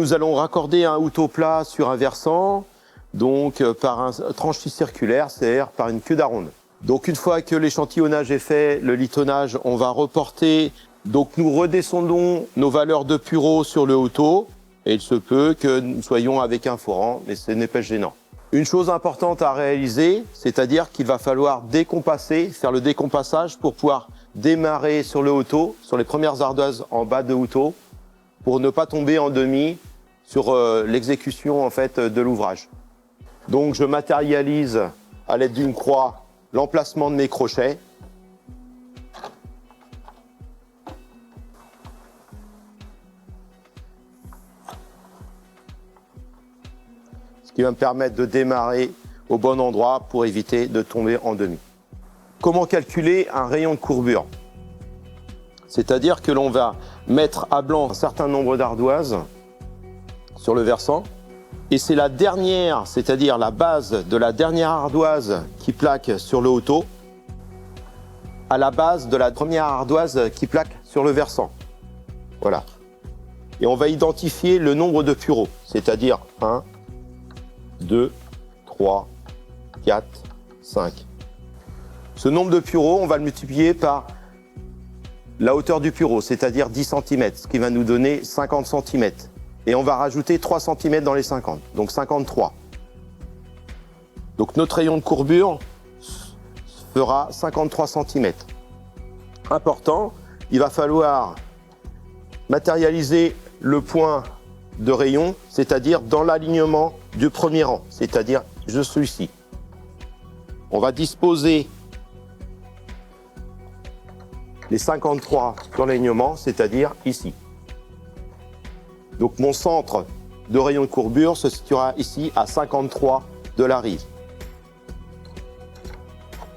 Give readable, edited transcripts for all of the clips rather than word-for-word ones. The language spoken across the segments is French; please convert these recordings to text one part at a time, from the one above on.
Nous allons raccorder un houteau plat sur un versant, donc par un tranchis circulaire, c'est-à-dire par une queue d'aronde. Donc une fois que l'échantillonnage est fait, le litonnage, on va reporter. Donc nous redescendons nos valeurs de pureau sur le houteau, et il se peut que nous soyons avec un forant, mais ce n'est pas gênant. Une chose importante à réaliser, c'est-à-dire qu'il va falloir décompasser, faire le décompassage pour pouvoir démarrer sur le houteau, sur les premières ardoises en bas de houteau, pour ne pas tomber en demi sur l'exécution en fait de l'ouvrage. Donc je matérialise à l'aide d'une croix l'emplacement de mes crochets. Ce qui va me permettre de démarrer au bon endroit pour éviter de tomber en demi. Comment calculer un rayon de courbure? C'est-à-dire que l'on va mettre à blanc un certain nombre d'ardoises sur le versant, et c'est la dernière, c'est-à-dire la base de la dernière ardoise qui plaque sur le houteau, à la base de la première ardoise qui plaque sur le versant. Voilà. Et on va identifier le nombre de pureaux, c'est-à-dire 1, 2, 3, 4, 5. Ce nombre de pureaux, on va le multiplier par la hauteur du pureau, c'est-à-dire 10 cm, ce qui va nous donner 50 cm. Et on va rajouter 3 cm dans les 50, donc 53. Donc notre rayon de courbure fera 53 cm. Important, il va falloir matérialiser le point de rayon, c'est-à-dire dans l'alignement du premier rang, c'est-à-dire je suis ici. On va disposer les 53 sur l'alignement, c'est-à-dire ici. Donc mon centre de rayon de courbure se situera ici à 53 de la rive.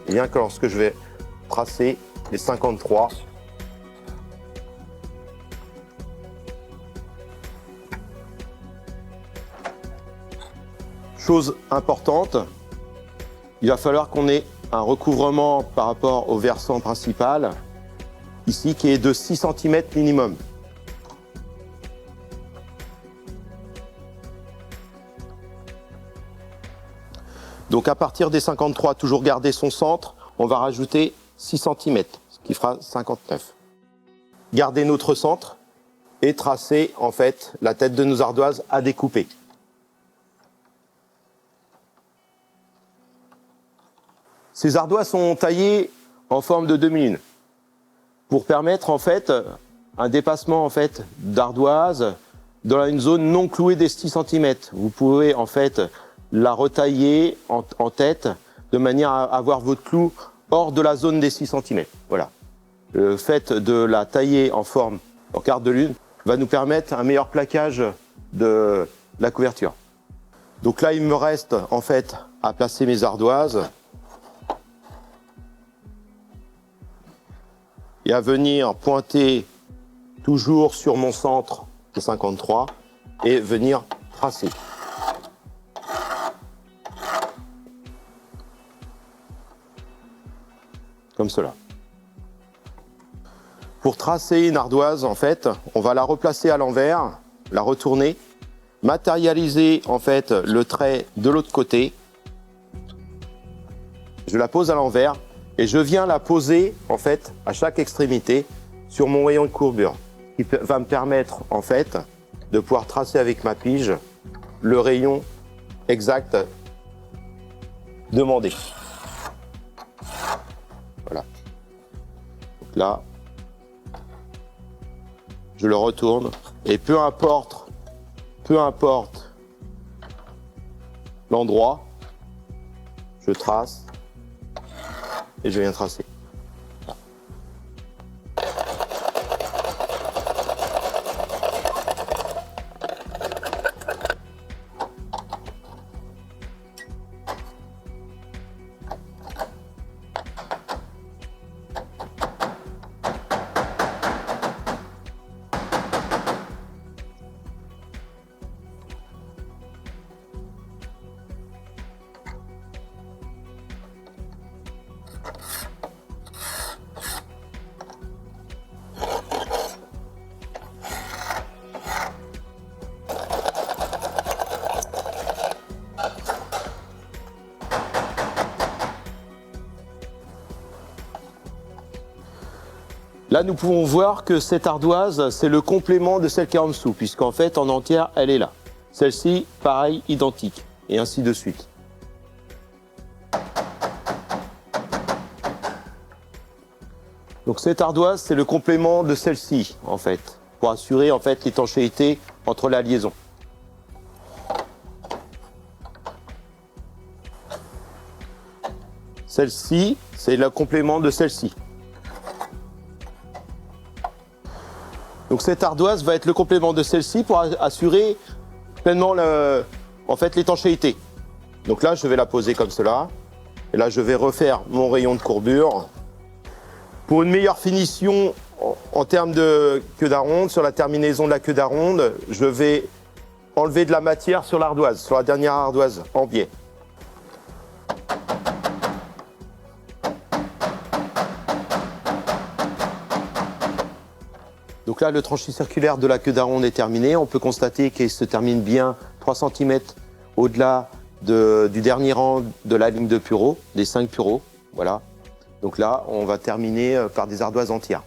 Et bien que lorsque je vais tracer les 53, chose importante, il va falloir qu'on ait un recouvrement par rapport au versant principal, ici qui est de 6 cm minimum. Donc à partir des 53, toujours garder son centre, on va rajouter 6 cm, ce qui fera 59. Garder notre centre et tracer en fait la tête de nos ardoises à découper. Ces ardoises sont taillées en forme de demi-lune pour permettre en fait un dépassement en fait d'ardoise dans une zone non clouée des 6 cm. Vous pouvez en fait la retailler en tête de manière à avoir votre clou hors de la zone des 6 cm. Voilà. Le fait de la tailler en forme en quart de lune va nous permettre un meilleur plaquage de la couverture. Donc là, il me reste en fait à placer mes ardoises et à venir pointer toujours sur mon centre de 53 et venir tracer. Comme cela. Pour tracer une ardoise, en fait, on va la replacer à l'envers, la retourner, matérialiser en fait le trait de l'autre côté. Je la pose à l'envers et je viens la poser en fait à chaque extrémité sur mon rayon de courbure, qui va me permettre en fait de pouvoir tracer avec ma pige le rayon exact demandé. Voilà. Donc là, je le retourne et peu importe l'endroit, je trace et je viens tracer. Là, nous pouvons voir que cette ardoise, c'est le complément de celle qui est en dessous, puisqu'en fait, en entière, elle est là. Celle-ci, pareil, identique, et ainsi de suite. Donc cette ardoise, c'est le complément de celle-ci, en fait, pour assurer en fait l'étanchéité entre la liaison. Celle-ci, c'est le complément de celle-ci. Donc cette ardoise va être le complément de celle-ci pour assurer pleinement l'étanchéité. Donc là, je vais la poser comme cela. Et là, je vais refaire mon rayon de courbure. Pour une meilleure finition en termes de queue d'aronde, sur la terminaison de la queue d'aronde, je vais enlever de la matière sur l'ardoise, sur la dernière ardoise en biais. Donc là, le tranché circulaire de la queue d'aronde est terminé. On peut constater qu'il se termine bien 3 cm au-delà du dernier rang de la ligne de pureau, des 5 pureaux. Voilà. Donc là, on va terminer par des ardoises entières.